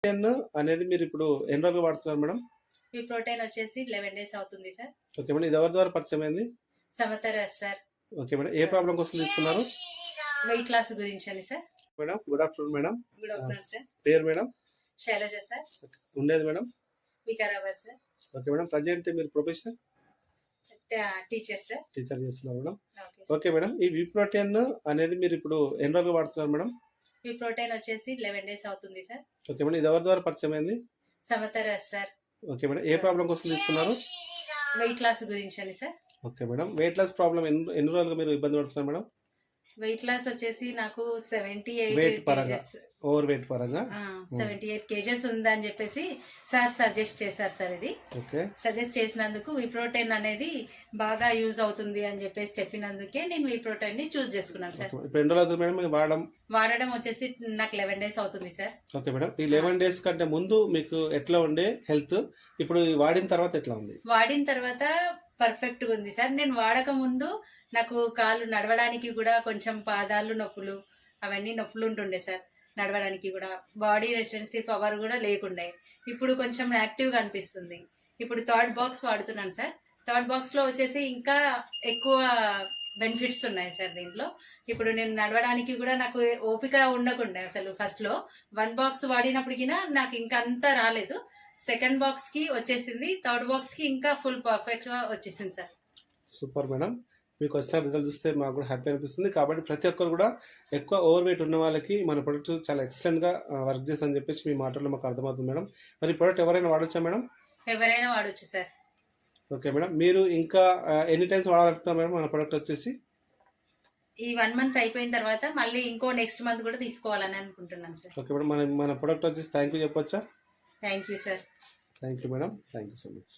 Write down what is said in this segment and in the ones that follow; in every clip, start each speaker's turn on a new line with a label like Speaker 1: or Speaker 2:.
Speaker 1: Protein అనేది మీరు ఇప్పుడు ఎన్ని రోజులు వాడుతున్నారు మేడం?
Speaker 2: ఈ ప్రోటీన్ వచ్చేసి 11 డేస్ అవుతుంది సార్.
Speaker 1: Okay madam. ఇది ఎవరి ద్వారా పరిచయం అయింది?
Speaker 2: సమతరాజ్ సార్.
Speaker 1: Okay madam. ఏ ప్రాబ్లం కోసం తీసుకున్నారు?
Speaker 2: వెయిట్ లాస్ గురించి అని sir.
Speaker 1: Madam good afternoon madam.
Speaker 2: Good afternoon sir.
Speaker 1: పేరు మేడం?
Speaker 2: శైలజ సార్.
Speaker 1: ఉండేది madam?
Speaker 2: Vikarabad sir.
Speaker 1: Okay madam. Present మీరు ప్రొఫెషన్?
Speaker 2: Teacher sir.
Speaker 1: టీచర్ చేస్తున్నారు madam.
Speaker 2: Okay sir.
Speaker 1: Okay madam. ఈ ప్రోటీన్ అనేది మీరు ఇప్పుడు ఎన్ని రోజులు వాడుతున్నారు మేడం?
Speaker 2: ఈ ప్రోటీన్ వచ్చేసి 11 డేస్ అవుతుంది సార్.
Speaker 1: Okay madam. ఇది ఎవరి ద్వారా పరిచయం అయింది?
Speaker 2: సమతరాజ్ సార్.
Speaker 1: Okay madam. ఏ ప్రాబ్లం కోసం తీసుకున్నారు?
Speaker 2: వెయిట్ లాస్ గురించి అని sir.
Speaker 1: Okay madam. Weight loss problem ఎన్ని రోజులుగా మీరు ఇబ్బంది పడుతున్నారు మేడం?
Speaker 2: వెయిట్ లాస్ వచ్చేసి నాకు
Speaker 1: వెయిట్
Speaker 2: 78
Speaker 1: పరంగా,
Speaker 2: కేజెస్
Speaker 1: ఓవర్ వెయిట్ పరంగా
Speaker 2: 78 కేజెస్ ఉందని చెప్పేసి సార్ సజెస్ట్ చేశారు సార్. ఇది
Speaker 1: ఓకే
Speaker 2: సజెస్ట్ చేసినందుకు ఈ ప్రోటీన్ అనేది బాగా యూజ్ అవుతుంది అని చెప్పేసి చెప్పినందుకే నేను ఈ ప్రోటీన్ ని చూస్ చేసుకున్నాను సార్.
Speaker 1: ఇప్పుడు ఎన్ని రోజులు అవుతుంది మేడం మీరు
Speaker 2: వాడడం వచ్చేసి నాకు 11 డేస్ అవుతుంది సార్.
Speaker 1: Okay madam. ఈ 11 డేస్ కంటే ముందు మీకు ఎట్లా ఉండే హెల్త్, ఇప్పుడు వాడిన తర్వాత ఎట్లా ఉంది?
Speaker 2: వాడిన తర్వాత పర్ఫెక్ట్ గా ఉంది సార్. నేను వాడక ముందు నాకు కాళ్ళు నడవడానికి కూడా కొంచెం పాదాలు నొప్పులు అవన్నీ నొప్పులు ఉంటుండే సార్. నడవడానికి కూడా బాడీ రెసిస్టెన్సీ పవర్ కూడా లేకుండే. ఇప్పుడు కొంచెం యాక్టివ్గా అనిపిస్తుంది. ఇప్పుడు థర్డ్ బాక్స్ వాడుతున్నాను సార్. థర్డ్ బాక్స్లో వచ్చేసి ఇంకా ఎక్కువ బెనిఫిట్స్ ఉన్నాయి సార్ దీంట్లో. ఇప్పుడు నేను నడవడానికి కూడా నాకు ఓపిక ఉండకుండే అసలు. ఫస్ట్లో 1 బాక్స్ వాడినప్పటికీ నాకు ఇంకా అంతా రాలేదు. సెకండ్ బాక్స్కి వచ్చేసింది. థర్డ్ బాక్స్కి ఇంకా ఫుల్ పర్ఫెక్ట్గా వచ్చేసింది సార్.
Speaker 1: Super madam. మీకు వచ్చిన రిజల్ట్ చూస్తే మాకు కూడా హ్యాపీ అనిపిస్తుంది. కాబట్టి ప్రతి ఒక్కరు కూడా ఎక్కువ ఓవర్ వెయిట్ ఉన్న వాళ్ళకి మన ప్రొడక్ట్ చాలా ఎక్సలెంట్గా వర్క్ చేస్తుందని చెప్పేసి మీ మాటల్లో మాకు అర్థమవుతుంది మేడం. మరి ఈ ప్రొడక్ట్ ఎవరైనా వాడొచ్చా మేడం?
Speaker 2: ఎవరైనా వాడొచ్చు సార్.
Speaker 1: Okay madam. మీరు ఇంకా ఎన్ని టైమ్స్ వాడాలంటున్నారు మేడం మన ప్రొడక్ట్ వచ్చేసి?
Speaker 2: ఈ 1 మంత్ అయిపోయిన తర్వాత మళ్ళీ ఇంకో నెక్స్ట్ మంత్ కూడా తీసుకోవాలని అనుకుంటున్నాను సార్.
Speaker 1: Okay madam. మన ప్రొడక్ట్ వచ్చేసి థ్యాంక్ యూ చెప్పొచ్చా?
Speaker 2: Thank you sir.
Speaker 1: Thank you madam. Thank you so much.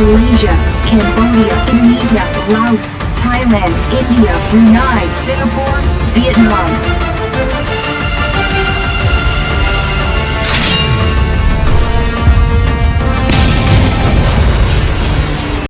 Speaker 3: Malaysia, Cambodia, Indonesia, Laos, Thailand, India, Brunei, Singapore, Vietnam.